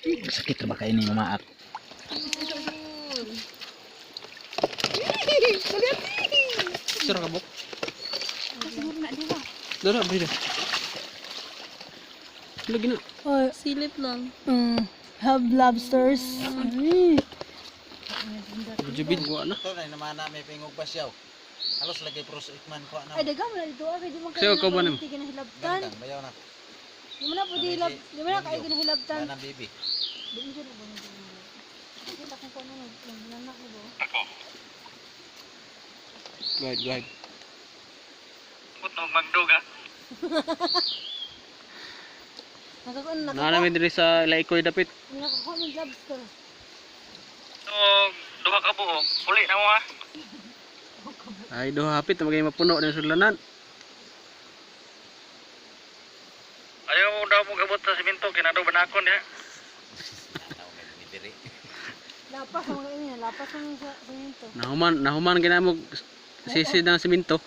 Sakit na ba kayo ni mamaak? Sir kabok. Siguro na diba? Dara bida. Lagi na. Oh, silip lang. Have lobsters. Ay. Jubin ko na. Ito na naman na may pingog ba siya. Halos lagay pros ikman ko na. Ay, daga mo na dito. Kaya di man Siya, ikaw ba naman? kinahilabtan. Gandang bayaw na. Di mo na po di hilab. Di mo na kaya kinahilabtan. Nanang bibi. Di mo dyan na ba nang nakita ko kung ano nagnanak mo ba? Go ahead. Putong magduga. Nakakuha na Na namin diri sa Laikoy dapit. nakakuha ng lobster. So, duha ka buo. Uli na mo ha. Ay do hapit magay mapuno ng sulanan. Ayaw mo daw mo gabot sa simento. Kinado banakon ya. Tao may bibiri. Lapas ang mga ini. Lapas ang sa ito. Nahuman ginamog sisi ng semento.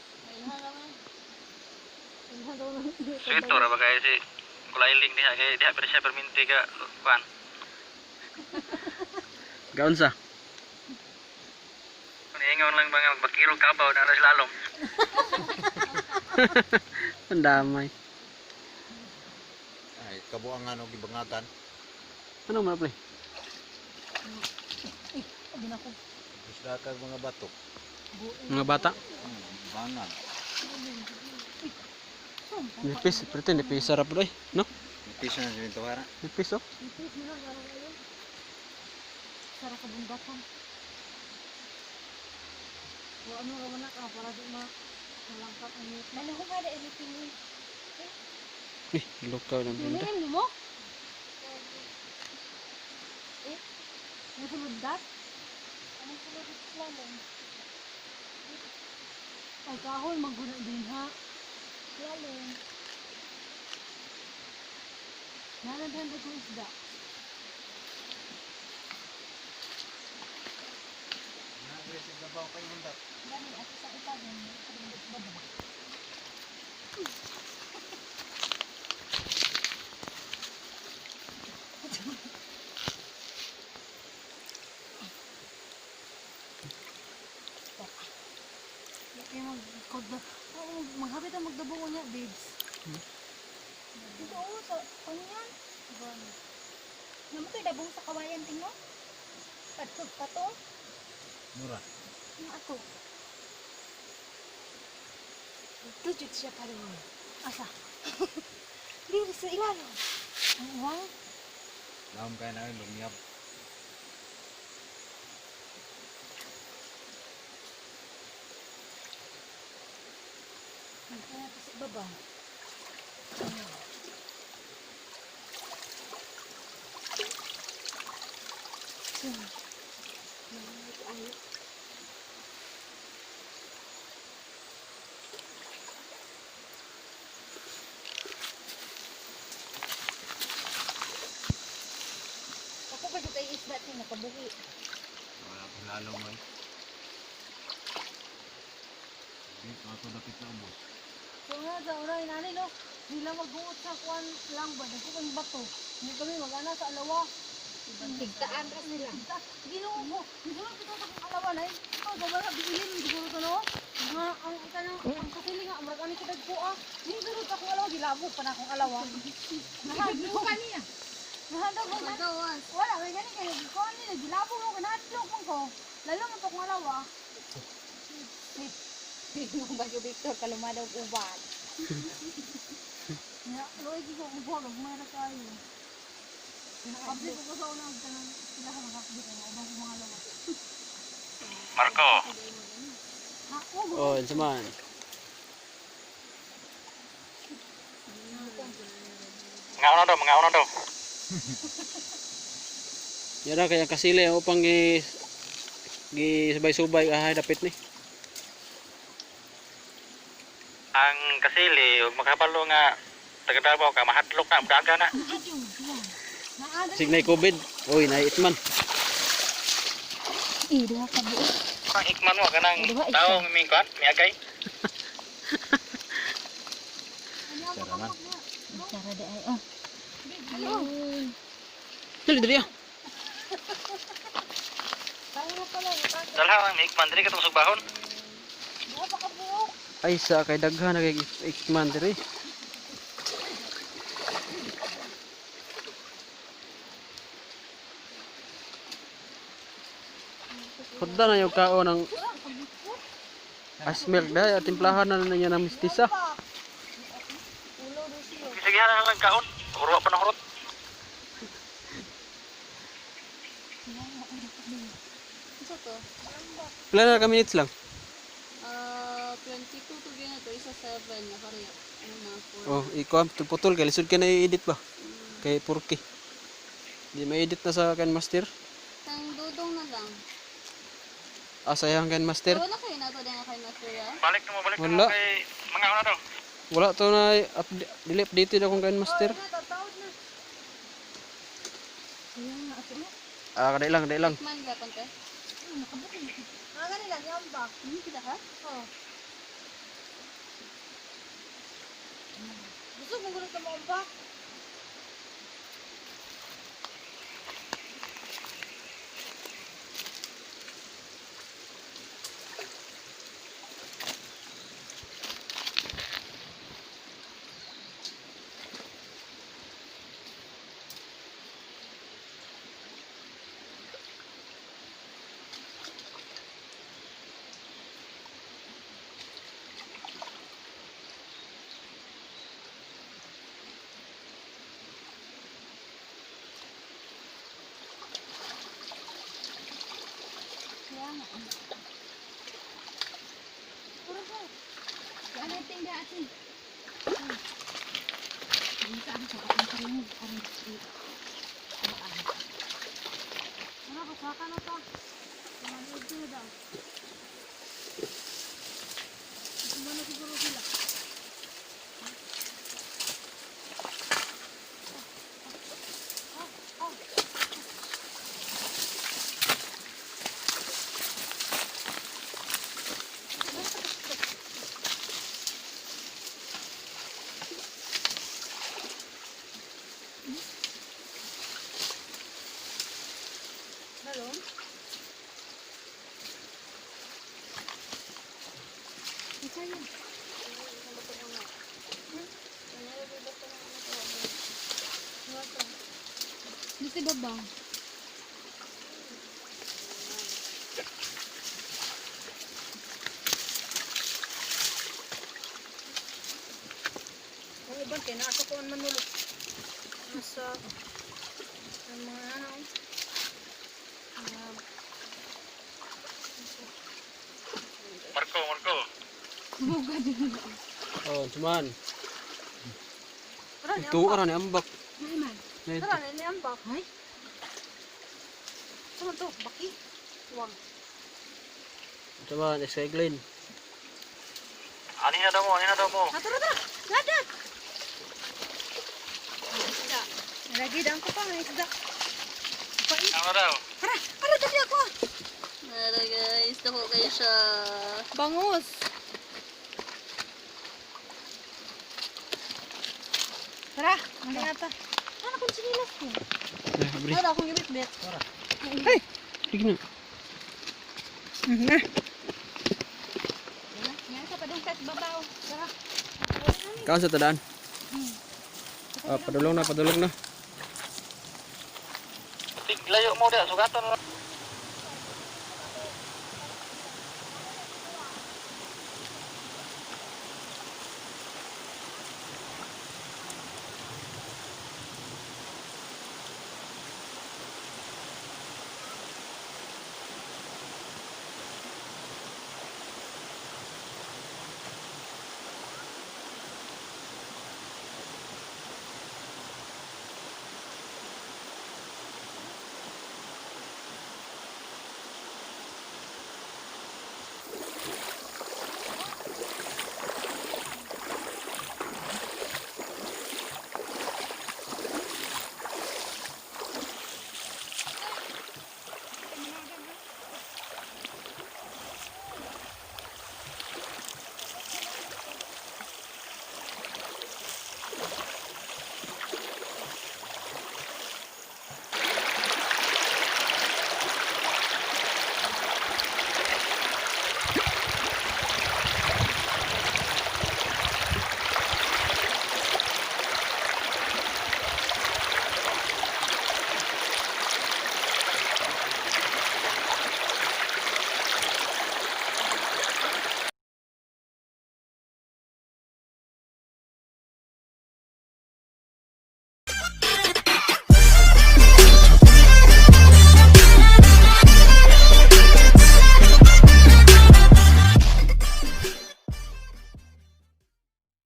Simento ra ba kaya si kulailing diha kaya diha pero siya perminti ka kuan. Gaon sa. Kung ingon lang mga magbakiro kabaw na alas lalom. Ang damay. Ay kabuang ano gibangagan. Ano man pre? Abi na ko. Isda ka mga batok. Mga bata. Bangan. Nipis, pretty nipis sarap doy, no? Piso na simento para. Nipis oh. Ipis mo lang gano'n ngayon. Sarap ka bundatan. O ano ka man ka para di malangkap ang ngit. Ano ko kada anything mo? Lukaw ng bunda. Niliin mo? Nasa bundat? Ano sa bundat slalom? Ay kahol magguna din ha. Slalom. Nalandahan ko isda. Aggressive na ba kayo mundat? Dami at sa itagan. Baba. Maghapit ang magdabong niya, babes. Dito ako sa kanyan. Naman dabong sa kawayan tingno. Patog pato. Mura. Ano ato? Ito jud siya pa rin. Asa? Diri sa ilalim. Ang uwang. Laom kaya na lumiyab. Kaya pa sa baba. Ako ba dito ay isda ito nakabuhi? Wala ko lalo mo. Dito ako dapit na ubos. So nga sa oray nani no, nila mag-uot sa kuan lang ba, nagkukang bato. Hindi kami mag-ana sa alawa. Tigtaan ras nila. Ginoo mo, siguro kita sa alawa na ito, gawala ka biilin, siguro ito no. Nga, ang kasili nga, amrag ani kita ko ah. Siguro ka kung alawa, gilabog pa na akong alawa. Nahadlo ka niya. Nahadlo ko na. Wala, may gani kayo. Kuan nila, gilabog mo, nahadlo ko. Lalo mo ito kung alawa. Nung Bagyo Victor, kalumadaw uban. Ya, loy ko kung buwag, magmara kayo. Abdi ko sa unang tanong, sila ka magkakabit ang ubang mga lawas. Marco. Ha, ugo. Oh, it's man. Mga una daw. Yara kaya kasili upang gi subay-subay ahay dapit ni. Ang kasili, huwag makabalo nga taga-Davao ka, mahadlok na, daga na. Signay COVID. Oy, naitman. Duha ka buo. Ang ikman mo, kanang tao mimingkwan, miagay. Tara man. Tara di ay, oh. Dali, dali ah. Kaya na pala, nakaka. Dalha ang hikman diri katong sugbahon. Buka pa ka buok. Ay, sa kay daghan na kay ikman diri. Hudda na yung kao ng ice milk dahil at timplahan na niya ng mistisa. Ulo do siya. Sige na lang kaon. Urwa pa na hurot. Isa to? Pila na ka minutes lang? 22 to gina to, isa 7 na kariya. Ano na, 4. Oh, ikaw putol kay lisod ka na i-edit ba? Kay Purki. Di ma-edit na sa kan master. Tang dudong na lang. Sayang kan master. Wala kayo na to din kay Master ya? Balik na mo Wala. kay mga una daw. Wala to na dili updated akong kan master. Tatawad na. Ayan na, ato na. Kadai lang. Man gapon ka? Nakabuti. Ganun lang, yan ba? Hindi kita ha? Oo. Gusto mong gulo sa mga ba? Kaya nga. Puro ko. Ano yung tingga atin? Ang saan sa kapang karimog. Ano, kasaka na pa. Manood sila daw. Kumano siguro sila. Hello? Ito yun. Dito baba. Ang iban kaya nasa ko ang manulog. Nasa ang mga ano. Marco. Buga din. Oh, cuman. Tara, Ito ara ni ambak. man. Na ito. Tara, ni ambak. Ay. Sama to, baki. Wang. Cuman SK Glen. Ani na daw mo. Tara. Ladat. Isda. Lagi dang ko pa ng isda. Pait. Ano daw? Tara dali ako. Nara guys, dako kayo siya. Bangus. Tara, mali ata. Ano kung sinilas ko? Abri. Wala akong ibit-bit. Hey, sige na. Yan sa padung sa babaw. Tara. Kaon sa tadaan. Padulong na. Layo mo dia sugatan.